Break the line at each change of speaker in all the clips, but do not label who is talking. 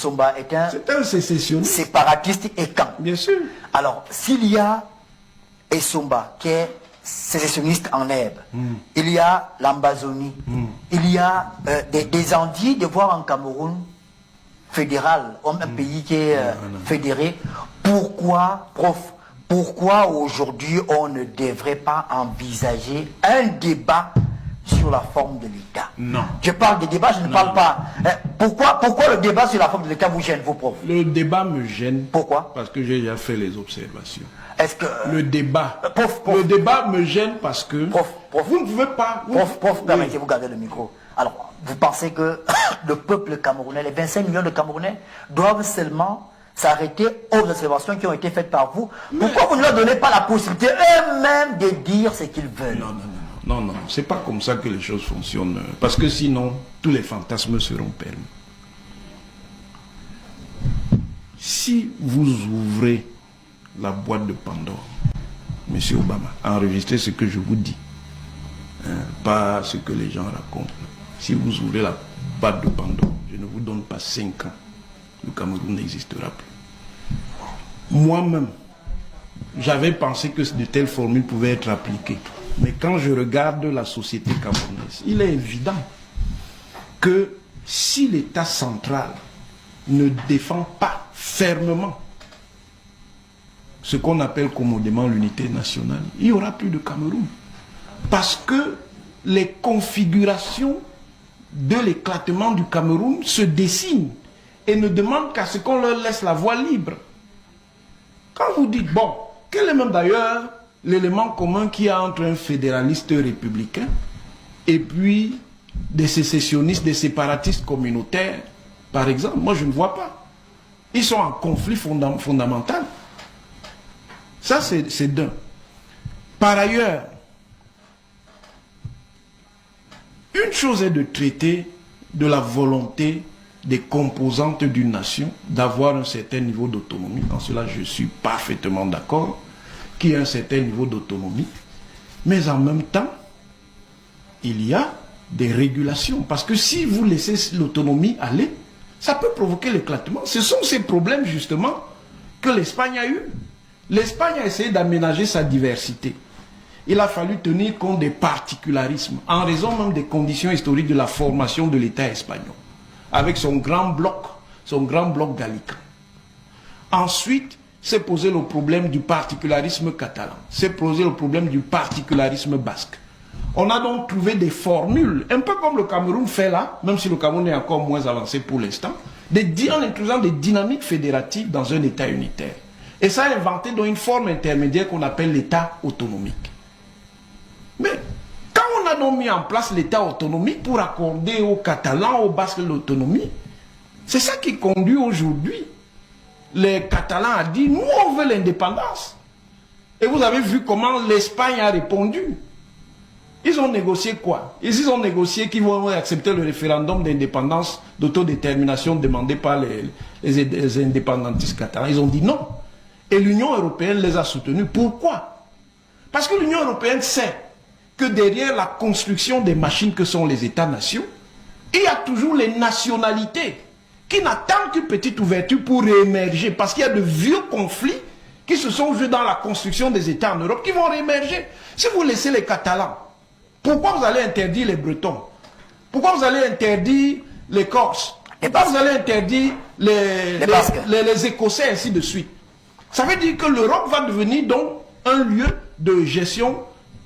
Somba est un
sécessionniste,
séparatiste et camp.
Bien sûr.
Alors, s'il y a Essomba qui est sécessionniste en herbe, il y a l'Ambazonie, il y a des envies de voir un Cameroun fédéral, un pays qui est fédéré. Pourquoi, prof, pourquoi aujourd'hui on ne devrait pas envisager un débat sur la forme de l'État?
Non.
Je parle de débat, je ne parle pas. Pourquoi le débat sur la forme de l'État vous gêne, vous, prof?
Le débat me gêne.
Pourquoi?
Parce que j'ai déjà fait les observations.
Est-ce que...
Le débat.
Prof.
Le débat me gêne parce que...
Prof.
Vous ne pouvez pas...
Prof, permettez-vous de garder le micro. Alors, vous pensez que le peuple camerounais, les 25 millions de Camerounais, doivent seulement s'arrêter aux observations qui ont été faites par vous? Pourquoi vous ne leur donnez pas la possibilité eux-mêmes de dire ce qu'ils veulent?
Non, c'est pas comme ça que les choses fonctionnent. Parce que sinon, tous les fantasmes seront permis. Si vous ouvrez la boîte de Pandore, Monsieur Obama, enregistrez ce que je vous dis, pas ce que les gens racontent. Si vous ouvrez la boîte de Pandore, je ne vous donne pas 5 ans, le Cameroun n'existera plus. Moi-même, j'avais pensé que de telles formules pouvaient être appliquées. Mais quand je regarde la société camerounaise, il est évident que si l'État central ne défend pas fermement ce qu'on appelle commodément l'unité nationale, il n'y aura plus de Cameroun. Parce que les configurations de l'éclatement du Cameroun se dessinent et ne demandent qu'à ce qu'on leur laisse la voie libre. Quand vous dites, bon, quel est même d'ailleurs l'élément commun qu'il y a entre un fédéraliste républicain et puis des sécessionnistes, des séparatistes communautaires, par exemple? Moi, je ne vois pas. Ils sont en conflit fondamental. Ça, c'est d'un. Par ailleurs, une chose est de traiter de la volonté des composantes d'une nation d'avoir un certain niveau d'autonomie. En cela, je suis parfaitement d'accord qu'il y a un certain niveau d'autonomie. Mais en même temps, il y a des régulations. Parce que si vous laissez l'autonomie aller, ça peut provoquer l'éclatement. Ce sont ces problèmes, justement, que l'Espagne a eu. L'Espagne a essayé d'aménager sa diversité. Il a fallu tenir compte des particularismes, en raison même des conditions historiques de la formation de l'État espagnol, avec son grand bloc gallican. Ensuite, s'est posé le problème du particularisme catalan, s'est posé le problème du particularisme basque. On a donc trouvé des formules, un peu comme le Cameroun fait là, même si le Cameroun est encore moins avancé pour l'instant, en introduisant des dynamiques fédératives dans un État unitaire. Et ça a inventé donc une forme intermédiaire qu'on appelle l'État autonomique. Mais quand on a donc mis en place l'État autonomique pour accorder aux Catalans, aux Basques l'autonomie, c'est ça qui conduit aujourd'hui les Catalans à dire, nous on veut l'indépendance. Et vous avez vu comment l'Espagne a répondu. Ils ont négocié quoi? Ils ont négocié qu'ils vont accepter le référendum d'indépendance, d'autodétermination demandé par les indépendantistes catalans. Ils ont dit non. Et l'Union européenne les a soutenus. Pourquoi? Parce que l'Union européenne sait que derrière la construction des machines que sont les États-nations, il y a toujours les nationalités qui n'attendent qu'une petite ouverture pour réémerger. Parce qu'il y a de vieux conflits qui se sont joués dans la construction des États en Europe qui vont réémerger. Si vous laissez les Catalans, pourquoi vous allez interdire les Bretons? Pourquoi vous allez interdire les Corses? Pourquoi vous allez interdire les Écossais, ainsi de suite? Ça veut dire que l'Europe va devenir donc un lieu de gestion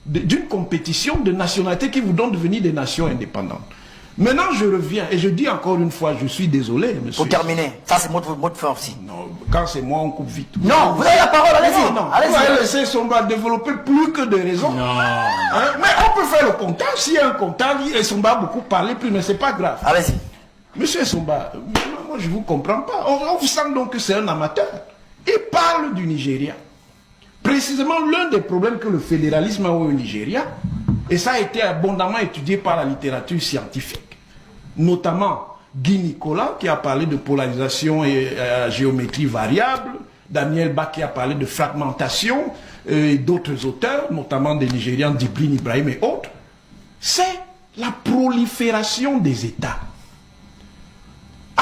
d'une compétition de nationalités qui vous donne devenir des nations indépendantes. Maintenant, je reviens et je dis encore une fois, je suis désolé, monsieur.
Pour terminer, ça c'est votre mot de fin aussi.
Non, quand c'est moi, on coupe vite.
Non, vous avez la parole, allez-y.
Non, vous allez laisser Somba développer plus que de raisons.
Non.
Mais on peut faire le comptage. S'il y a un comptage, et Somba a beaucoup parlé plus, mais c'est pas grave.
Allez-y.
Monsieur Somba, moi je ne vous comprends pas. On vous sent donc que c'est un amateur. Il parle du Nigeria. Précisément l'un des problèmes que le fédéralisme a au Nigeria, et ça a été abondamment étudié par la littérature scientifique, notamment Guy Nicolas qui a parlé de polarisation et géométrie variable, Daniel Bach qui a parlé de fragmentation, et d'autres auteurs, notamment des Nigérians, Djibril Ibrahim et autres, c'est la prolifération des États.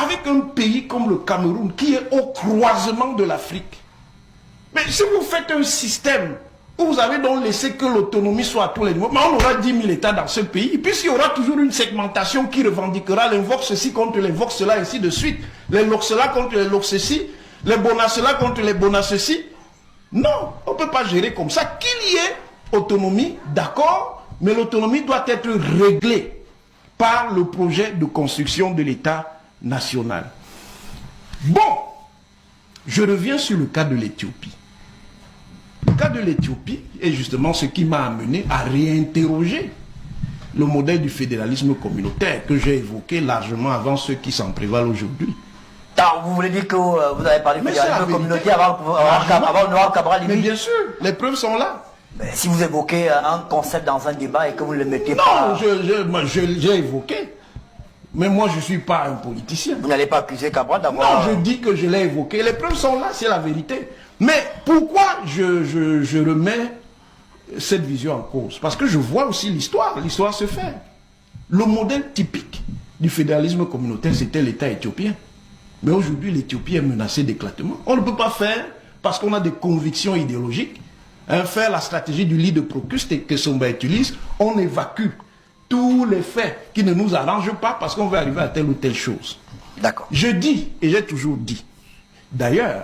avec un pays comme le Cameroun qui est au croisement de l'Afrique. Mais si vous faites un système où vous avez donc laissé que l'autonomie soit à tous les niveaux, mais on aura 10 000 États dans ce pays, puisqu'il y aura toujours une segmentation qui revendiquera l'invoque ceci contre l'invoque cela, ainsi de suite. Les lox cela contre les lox ceci, les bonas cela contre les bonas ceci. Non, on ne peut pas gérer comme ça. Qu'il y ait autonomie, d'accord, mais l'autonomie doit être réglée par le projet de construction de l'État national. Bon, je reviens sur le cas de l'Éthiopie. Le cas de l'Éthiopie est justement ce qui m'a amené à réinterroger le modèle du fédéralisme communautaire que j'ai évoqué largement avant ceux qui s'en prévalent aujourd'hui.
Alors, vous voulez dire que vous avez parlé de fédéralisme communautaire avant Noir Cabral?
Mais bien sûr, les preuves sont là.
Mais si vous évoquez un concept dans un débat et que vous ne le mettez pas...
Non, j'ai évoqué. Mais moi, je ne suis pas un politicien.
Vous n'allez pas accuser Cabral d'avoir...
Non, je dis que je l'ai évoqué. Les preuves sont là, c'est la vérité. Mais pourquoi je remets cette vision en cause? Parce que je vois aussi l'histoire. L'histoire se fait. Le modèle typique du fédéralisme communautaire, c'était l'État éthiopien. Mais aujourd'hui, l'Éthiopie est menacée d'éclatement. On ne peut pas faire, parce qu'on a des convictions idéologiques, faire la stratégie du lit de Procuste que Somba utilise. On évacue tous les faits qui ne nous arrangent pas parce qu'on veut arriver à telle ou telle chose.
D'accord.
Je dis, et j'ai toujours dit, d'ailleurs,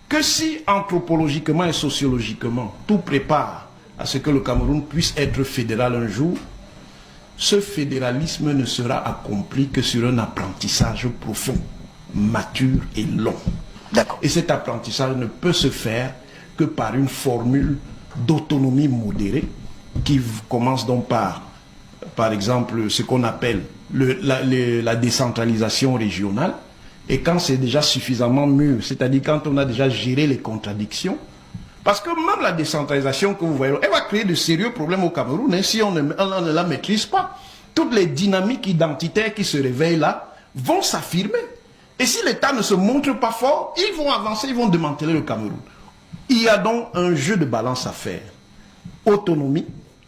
que si anthropologiquement et sociologiquement, tout prépare à ce que le Cameroun puisse être fédéral un jour, ce fédéralisme ne sera accompli que sur un apprentissage profond, mature et long.
D'accord.
Et cet apprentissage ne peut se faire que par une formule d'autonomie modérée qui commence donc par exemple, ce qu'on appelle la décentralisation régionale. Et quand c'est déjà suffisamment mûr, c'est-à-dire quand on a déjà géré les contradictions, parce que même la décentralisation que vous voyez, elle va créer de sérieux problèmes au Cameroun, hein, si on ne la maîtrise pas. Toutes les dynamiques identitaires qui se réveillent là vont s'affirmer. Et si l'État ne se montre pas fort, ils vont avancer, ils vont démanteler le Cameroun. Il y a donc un jeu de balance à faire. Autonomie,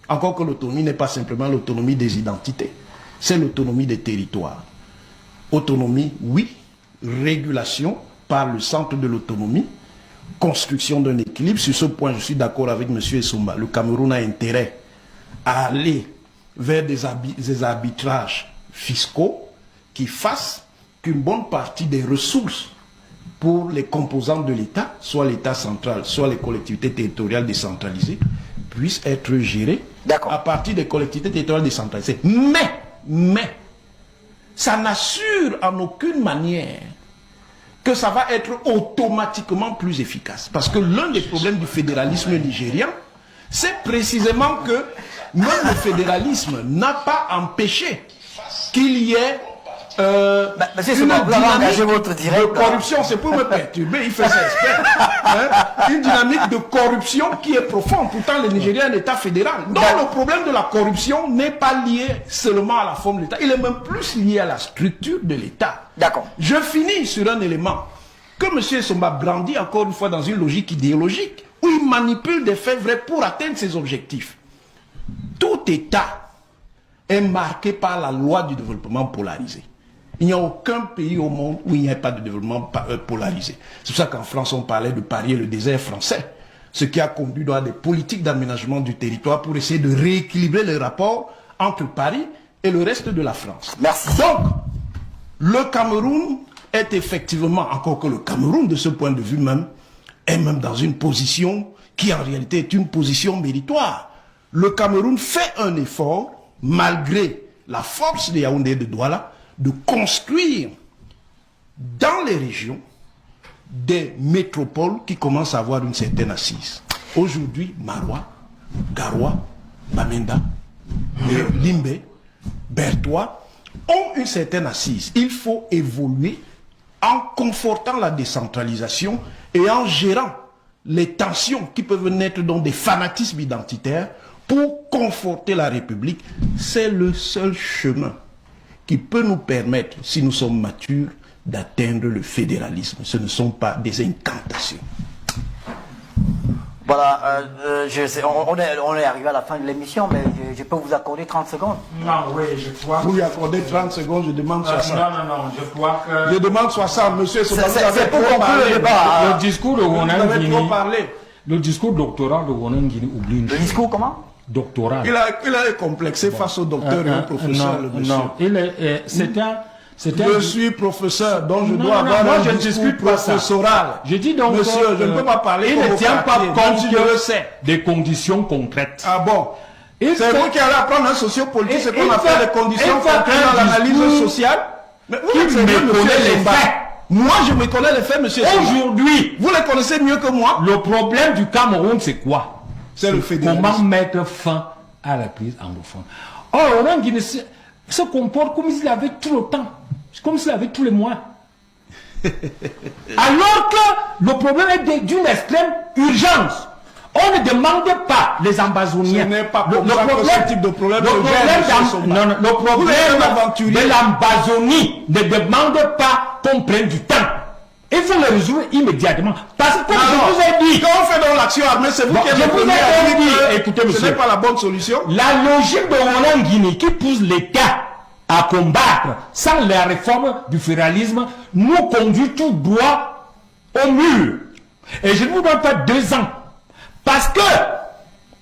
encore que l'autonomie n'est pas simplement l'autonomie des identités, c'est l'autonomie des territoires. Autonomie, oui. Régulation par le centre de l'autonomie, construction d'un équilibre. Sur ce point, je suis d'accord avec M. Essomba. Le Cameroun a intérêt à aller vers des arbitrages fiscaux qui fassent qu'une bonne partie des ressources pour les composants de l'État, soit l'État central, soit les collectivités territoriales décentralisées, puissent être gérées à partir des collectivités territoriales décentralisées. Mais, ça n'assure en aucune manière que ça va être automatiquement plus efficace. Parce que l'un des problèmes du fédéralisme nigérian, c'est précisément que même le fédéralisme n'a pas empêché qu'il y ait une dynamique de corruption. C'est pour me perturber, il fait ça exprès. Une dynamique de corruption qui est profonde. Pourtant, le Nigeria est un État fédéral. Donc le problème de la corruption n'est pas lié seulement à la forme de l'État. Il est même plus lié à la structure de l'État.
D'accord.
Je finis sur un élément que M. Essomba brandit encore une fois dans une logique idéologique où il manipule des faits vrais pour atteindre ses objectifs. Tout État est marqué par la loi du développement polarisé. Il n'y a aucun pays au monde où il n'y a pas de développement polarisé. C'est pour ça qu'en France, on parlait de parier le désert français. Ce qui a conduit dans des politiques d'aménagement du territoire pour essayer de rééquilibrer les rapports entre Paris et le reste de la France.
Merci.
Donc, le Cameroun est effectivement, encore que le Cameroun, de ce point de vue même, est même dans une position qui en réalité est une position méritoire. Le Cameroun fait un effort, malgré la force de Yaoundé et de Douala, de construire dans les régions des métropoles qui commencent à avoir une certaine assise. Aujourd'hui, Marois, Garoua, Bamenda, Limbe, Bertois ont une certaine assise. Il faut évoluer en confortant la décentralisation et en gérant les tensions qui peuvent naître dans des fanatismes identitaires pour conforter la République. C'est le seul chemin qui peut nous permettre, si nous sommes matures, d'atteindre le fédéralisme. Ce ne sont pas des incantations.
Voilà, on est arrivé à la fin de l'émission, mais je peux vous accorder 30 secondes.
Non, oui, je crois.
Vous lui accordez 30 secondes, je demande 60.
Non, je crois que...
Je demande 60, monsieur.
C'est pour conclure le débat.
Le discours de
Vous avez
Wonan
trop parlé.
le discours doctoral de Wonan Guinée oublie une
Le
chose.
discours comment?
Doctoral.
Il a complexé face au docteur et au professeur, le monsieur.
Non, c'était
Je suis professeur, donc je
Non,
dois
non,
avoir
moi,
un
je ne
discours
discute pas ça.
professoral.
Je dis donc
Monsieur, je ne peux pas parler
il
comme
ne
au
tient pas
quartier,
compte
même si je le sais.
des conditions concrètes.
Ah bon?
Il
C'est
fait-
vous qui allez apprendre un sociopolitique, c'est qu'on
il
appelle
fait-
les conditions
il fait
concrètes
un
dans l'analyse
discours
sociale. Mais vous
qui
êtes sérieux,
méconnaît
monsieur
les
Somba?
faits.
Moi, je me connais les faits, monsieur Somba.
Aujourd'hui,
Vous les connaissez mieux que moi.
le problème du Cameroun, c'est quoi?
C'est le fédéralisme.
Comment mettre fin à la crise anglophone. Or, Wonan Guinée se comporte comme s'il avait tout le temps, comme s'il avait tous les moyens. Alors que le problème est d'une extrême urgence. On ne demande pas les ambazoniens.
Ce n'est pas comme ça que ce type de problème se gère, monsieur Somba.
non, le
Vous
problème
êtes un aventurier.
de l'Ambazonie ne demande pas qu'on prenne du temps. Il faut le résoudre immédiatement. Parce que comme je vous ai dit,
Quand on fait dans l'action armée, c'est vous
Bon,
qui êtes
je
le
vous ai
premier à dire
dit,
que
écoutez,
ce
monsieur.
n'est pas la bonne solution.
la logique de Wonan Guinée qui pousse l'État à combattre sans la réforme du fédéralisme nous conduit tout droit au mur. Et je ne vous donne pas 2 ans. Parce que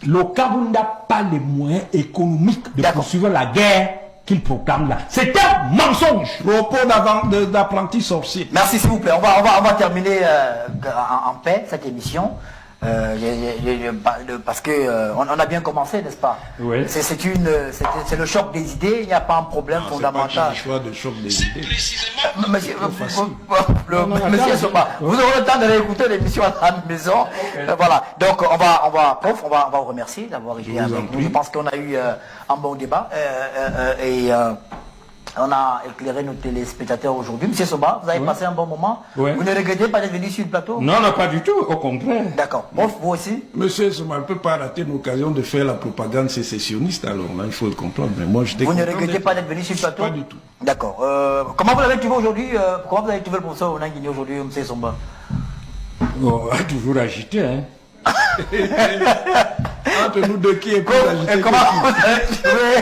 le Cameroun n'a pas les moyens économiques de
D'accord.
poursuivre la guerre qu'il proclame là. C'est un mensonge.
Propos d'apprenti sorcier.
Merci s'il vous plaît. On va terminer en paix cette émission. Parce que on a bien commencé, n'est-ce pas?
Oui.
C'est le choc des idées. Il n'y a pas un problème
C'est pas
fondamental.
un choix de choc des idées.
Monsieur,
non,
monsieur
attends,
Somba, vous aurez le temps d'aller écouter l'émission à la maison. Voilà. Donc on va vous remercier d'avoir été
vous
avec
en
nous.
prie.
Je pense qu'on a eu un bon débat et on a éclairé nos téléspectateurs aujourd'hui. Monsieur Somba, vous avez passé un bon moment.
Oui.
Vous ne regrettez pas d'être venu sur le plateau?
Non, non, pas du tout. Au contraire.
D'accord. Bon, vous aussi?
Monsieur Soma ne peut pas rater l'occasion de faire la propagande sécessionniste, alors là, il faut le comprendre. Mais moi, j'étais
Vous ne
content
regrettez
d'être
pas
là.
d'être venu sur le plateau?
Pas du tout.
D'accord. Comment vous l'avez trouvé aujourd'hui Comment vous avez trouvé le professeur Wonan Guinée aujourd'hui, monsieur Somba?
Oh, toujours agité, hein.
Entre nous deux, qui est plus agité que
Comment
qui?
vous avez trouvé?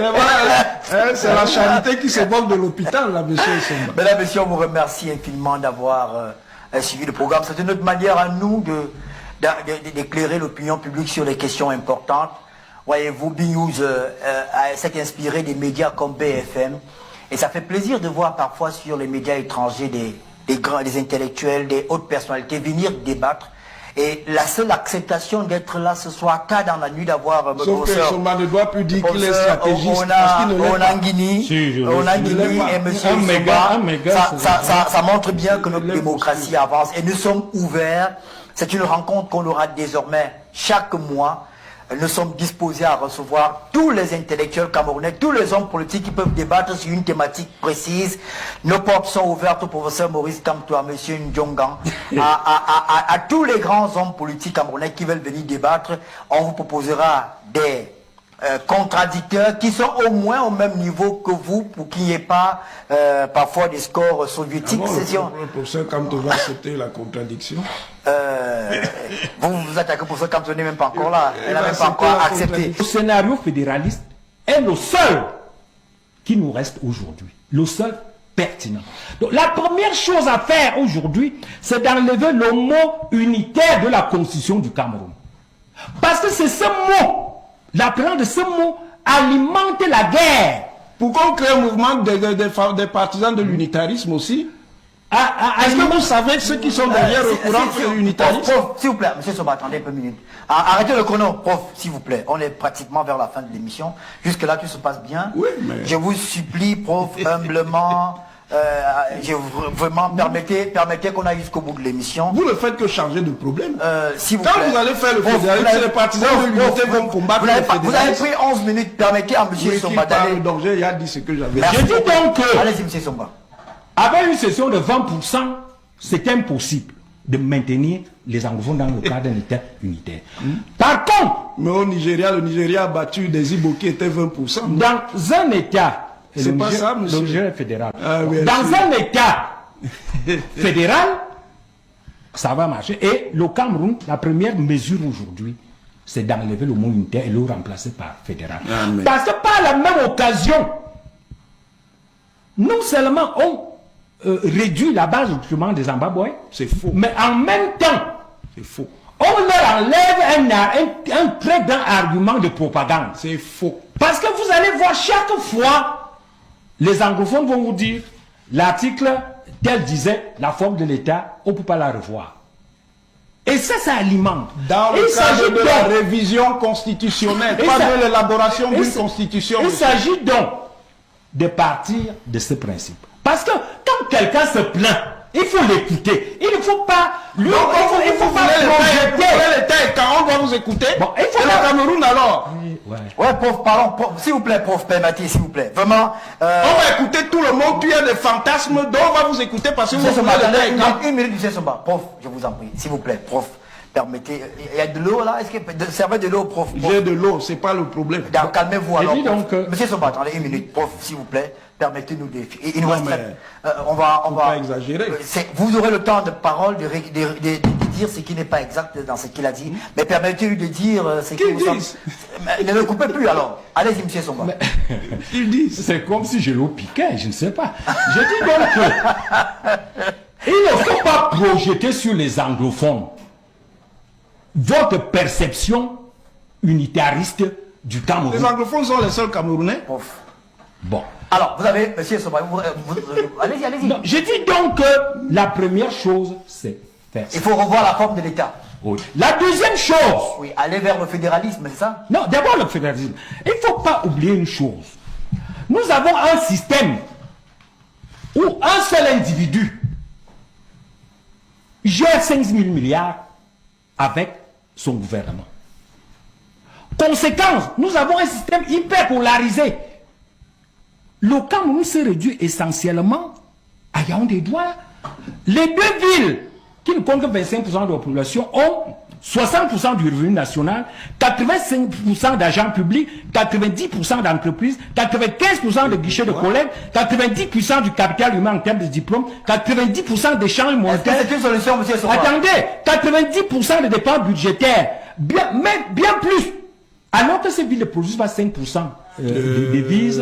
Mais voilà, c'est la charité qui se moque de l'hôpital, là, monsieur Somba.
Mesdames et messieurs, on vous remercie infiniment d'avoir suivi le programme. C'est une autre manière à nous d'éclairer l'opinion publique sur les questions importantes. Voyez-vous, B-News s'est inspiré des médias comme BFM. Et ça fait plaisir de voir parfois sur les médias étrangers des intellectuels, des hautes personnalités venir débattre. Et la seule acceptation d'être là ce soir, qu'à dans la nuit d'avoir
Sauf que Somba ne doit plus dire qu'il est stratégiste parce qu'il ne l'est pas.
Wonan Guinée
Si, je le
Wonan
suis.
Guinée et monsieur
Un méga,
Somba,
un méga,
ça montre bien que notre
l'est
démocratie avance et nous sommes ouverts. C'est une rencontre qu'on aura désormais chaque mois. Nous sommes disposés à recevoir tous les intellectuels camerounais, tous les hommes politiques qui peuvent débattre sur une thématique précise. Nos portes sont ouvertes au professeur Maurice Kamto, à M. Ndjongan, à tous les grands hommes politiques camerounais qui veulent venir débattre. On vous proposera des contradicteurs qui sont au moins au même niveau que vous pour qu'il n'y ait pas parfois des scores soviétiques.
Le professeur Kamto va accepter la contradiction.
Vous vous attaquez pour ça quand on n'est même pas encore là. Elle n'a
va
même pas encore
accepter la
accepté.
Le scénario fédéraliste est le seul qui nous reste aujourd'hui. Le seul pertinent. Donc la première chose à faire aujourd'hui, c'est d'enlever le mot unitaire de la constitution du Cameroun. Parce que c'est ce mot, la présence de ce mot alimente la guerre.
Pourquoi on crée un mouvement des partisans de l'unitarisme aussi? Est-ce que vous savez ceux qui sont derrière le courant unitariste?
Prof, s'il vous plaît, monsieur Soba, attendez un peu une minute. Arrêtez le chrono, prof, s'il vous plaît. On est pratiquement vers la fin de l'émission. Jusque-là, tout se passe bien.
Oui, mais...
Je vous supplie, prof, humblement, vraiment, permettez qu'on aille jusqu'au bout de l'émission.
Vous ne faites que changer de problème.
S'il vous
Quand
plaît.
vous allez faire le
Prof,
fédéralisme, c'est les partisans de l'unité vont combattre le
vous avez
fédéralisme.
pris 11 minutes, permettez à monsieur
Oui, qui
Somba
parle
d'aller.
donc j'ai dit ce que j'avais
Merci
Je dis
beaucoup.
donc que-
Allez-y, monsieur Somba.
Avec une session de 20%, c'est impossible de maintenir les anglophones dans le cadre d'un État unitaire. Par contre,
Mais au Nigeria, le Nigeria a battu des Igbo qui étaient 20%.
dans un État, et
C'est
le
pas
Niger-
ça, monsieur.
le Niger est fédéral.
Ah, bien
Dans
sûr.
un État fédéral, ça va marcher. Et le Cameroun, la première mesure aujourd'hui, c'est d'enlever le mot unitaire et le remplacer par fédéral.
Amen.
Parce que par la même occasion, non seulement on réduit la base de recrutement des Zimbabwe,
C'est faux.
mais en même temps,
C'est faux.
on leur enlève un très grand argument de propagande.
C'est faux.
Parce que vous allez voir chaque fois, les anglophones vont vous dire, l'article tel disait, la forme de l'État, on ne peut pas la revoir. Et ça alimente.
Dans le cadre de la révision constitutionnelle, pas de l'élaboration d'une constitution.
Il s'agit donc de partir de ce principe. Parce que quand quelqu'un se plaint, il faut l'écouter. Il ne faut pas lui,
Donc,
il faut pas projeter.
l'État et quand on va vous écouter.
Bon, il faut
et
pas-
le Cameroun alors.
Ouais.
Ouais, prof, pardon, s'il vous plaît, prof, permettez, s'il vous plaît. Vraiment,
On va écouter tout le monde, tu as des fantasmes, donc on va vous écouter parce que vous
Monsieur Somba,
voulez l'État et
attendez,
quand.
une minute, Monsieur Somba. Prof, je vous en prie, s'il vous plaît, prof, permettez. Il y a de l'eau là, est-ce que servez de l'eau, prof?
J'ai de l'eau, c'est pas le problème.
Donc, calmez-vous alors.
dis donc
prof.
que-
Monsieur Somba, attendez une minute, prof, s'il vous plaît, permettez-nous de. Il nous
Non,
reste
mais
on va.
pas exagérer.
Vous aurez le temps de parole de dire ce qui n'est pas exact dans ce qu'il a dit, mais permettez-lui de dire ce qui
Qu'il
vous semble.
dise.
Mais ne le coupez plus alors. Allez-y, Monsieur Somba.
Ils disent.
C'est comme si je le piquais, je ne sais pas. Je dis donc que il ne faut pas projeter sur les anglophones votre perception unitariste du
Les
Cameroun.
anglophones sont les seuls Camerounais.
Prof.
Bon.
Alors, vous avez, Monsieur Somba, allez-y, allez-y.
Non, je dis donc que la première chose, c'est faire ça.
Il faut revoir la forme de l'État.
Oui. La deuxième chose,
Oui, aller vers le fédéralisme, c'est ça?
non, d'abord le fédéralisme. Il ne faut pas oublier une chose. Nous avons un système où un seul individu gère 5 000 milliards avec son gouvernement. Conséquence, nous avons un système hyper polarisé. Le Cameroun se réduit essentiellement à Yaoundé-Douala. Les deux villes qui ne comptent que 25% de la population ont 60% du revenu national, 85% d'agents publics, 90% d'entreprises, 95% de guichets de collègues, 90% du capital humain en termes de diplômes, 90% d'échanges
Est-ce que
monétaires.
c'est une solution, Monsieur Somba?
Attendez, 90% de dépenses budgétaires, mais bien plus. Alors que ces villes ne produisent pas 5% des devises,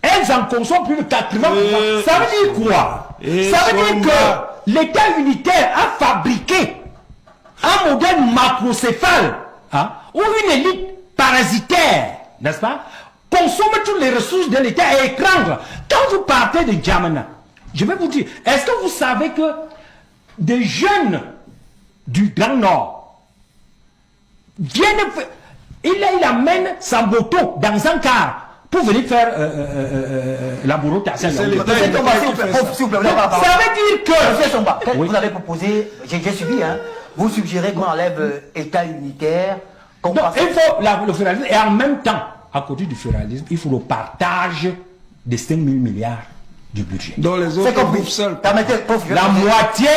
elles en consomment plus de 80%. Ça veut dire quoi? Ça veut dire que l'État unitaire a fabriqué un modèle macrocéphale, hein, où une élite parasitaire, n'est-ce pas, consomme toutes les ressources de l'État et écrase. Quand vous partez de Djamena, je vais vous dire, est-ce que vous savez que des jeunes du Grand Nord viennent, il amène Samboto dans un car pour venir faire la bourrotation.
C'est l'État
Monsieur Somba, s'il vous plaît, prof, s'il vous plaît, vous avez la parole.
Ça veut dire que...
Monsieur Somba,
Oui.
vous avez proposé, j'ai suivi, hein, vous suggérez qu'on enlève État unitaire, qu'on
Donc,
passe...
il faut le fédéralisme et en même temps, à côté du fédéralisme, il faut le partage des 5 000 milliards du budget.
Dans les
C'est
autres
compris.
groupes seuls.
Permettez, prof, je vais
La
poser-
moitié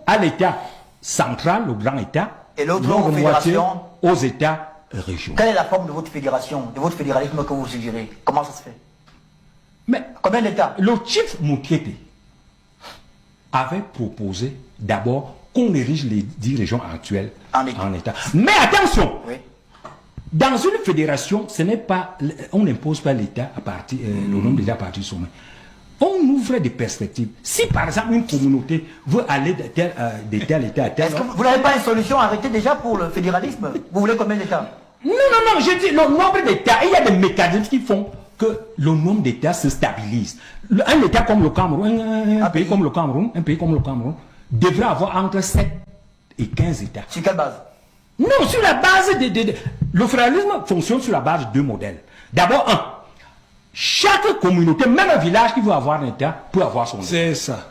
à l'État central, le grand État,
Et l'autre
l'autre
aux
moitié
fédérations.
aux États régionaux.
Quelle est la forme de votre fédération, de votre fédéralisme que vous suggérez? Comment ça se fait?
Mais
Combien d'États?
le chief Moukete avait proposé d'abord qu'on érige les 10 régions actuelles
En État.
en État. Mais attention,
Oui.
dans une fédération, ce n'est pas, on n'impose pas l'État à partir, le nombre d'États à partir du sommet. On ouvre des perspectives. Si par exemple une communauté veut aller de tel État à tel
Est-ce que
autre,
vous n'avez pas une solution arrêtée déjà pour le fédéralisme? Vous voulez combien d'États?
non, je dis le nombre d'États, il y a des mécanismes qui font que le nombre d'États se stabilise. Un État comme le Cameroun, un pays comme le Cameroun, devrait avoir entre 7 et 15 États.
Sur quelle base?
Non, sur la base le fédéralisme fonctionne sur la base de deux modèles. D'abord, chaque communauté, même un village qui veut avoir un État, peut avoir son État.
C'est ça.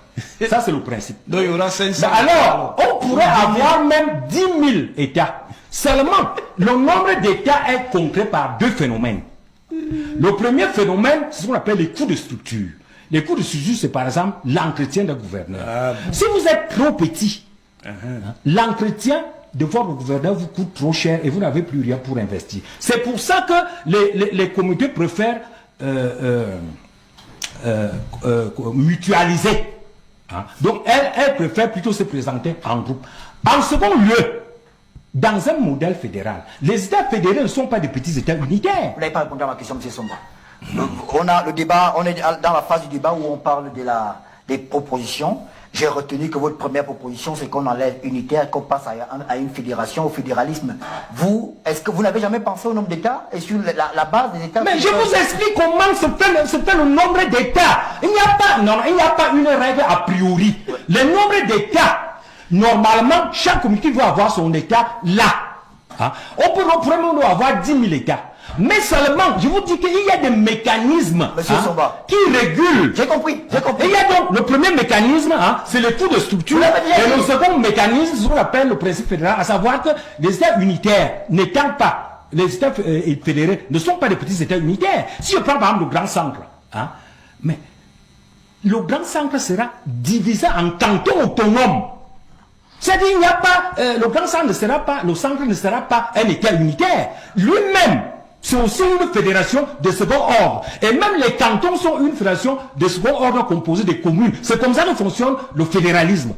Ça, c'est le principe.
Donc il y aura 500.
Mais alors, on pourrait avoir même 10 000 États. Seulement, le nombre d'États est contraint par deux phénomènes. Le premier phénomène, c'est ce qu'on appelle les coûts de structure. Les coûts de structure, c'est par exemple l'entretien d'un gouverneur. Si vous êtes trop petit, l'entretien de votre gouverneur vous coûte trop cher et vous n'avez plus rien pour investir. C'est pour ça que les communautés préfèrent mutualiser Hein? Donc, elle préfère plutôt se présenter en groupe. En second lieu, dans un modèle fédéral, les États fédérés ne sont pas des petits États unitaires.
Vous n'avez pas répondu à ma question, M. Somba. On a le débat, on est dans la phase du débat où on parle des propositions. J'ai retenu que votre première proposition, c'est qu'on enlève unitaire, qu'on passe à une fédération, au fédéralisme. Vous, est-ce que vous n'avez jamais pensé au nombre d'États et sur la base des États?
Mais je vous explique comment se fait le nombre d'États. Il n'y a pas une règle a priori. Le nombre d'États, normalement, chaque communauté doit avoir son État là. Hein? On pourrait même avoir 10 000 États. Mais seulement, je vous dis qu'il y a des mécanismes qui régulent.
J'ai compris, j'ai compris.
Il y a donc le premier mécanisme, c'est le coût de structure. Et le second mécanisme, ce qu'on appelle le principe fédéral, à savoir que les États unitaires n'étant pas, les États fédérés ne sont pas des petits États unitaires. Si je prends par exemple le Grand Centre, mais le Grand Centre sera divisé en cantons autonomes. C'est-à-dire il n'y a pas, le Grand Centre ne sera pas, le centre ne sera pas un État unitaire. Lui-même, c'est aussi une fédération de second ordre. Et même les cantons sont une fédération de second ordre composée des communes. C'est comme ça que fonctionne le fédéralisme.